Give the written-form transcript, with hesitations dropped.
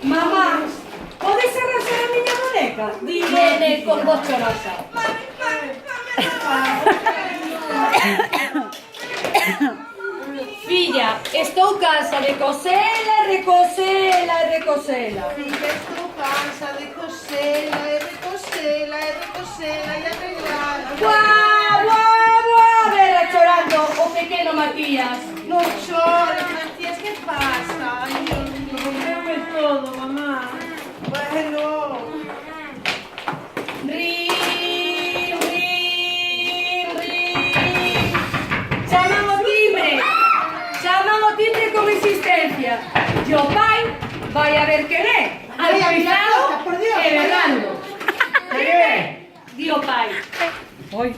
Mamá, podes arrasar a miña boneca? Di nene con voz chorosa. Filla, estou cansa de cosela, recosela e recosela. Filla, estou cansa de cosela e recosela e recosela e arreglar. Buah, buah, buah, verá chorando o pequeno Matías. Non chores, Matías, que pasa? Ai, Dios mío. Rompeume todo, mamá. Bueno. Rin, rin, rin. Chaman o timbre con insistencia. E o pai vai a ver quen é. Alcoizado por Dios, e berrando. Quen é? Di o pai. Oi.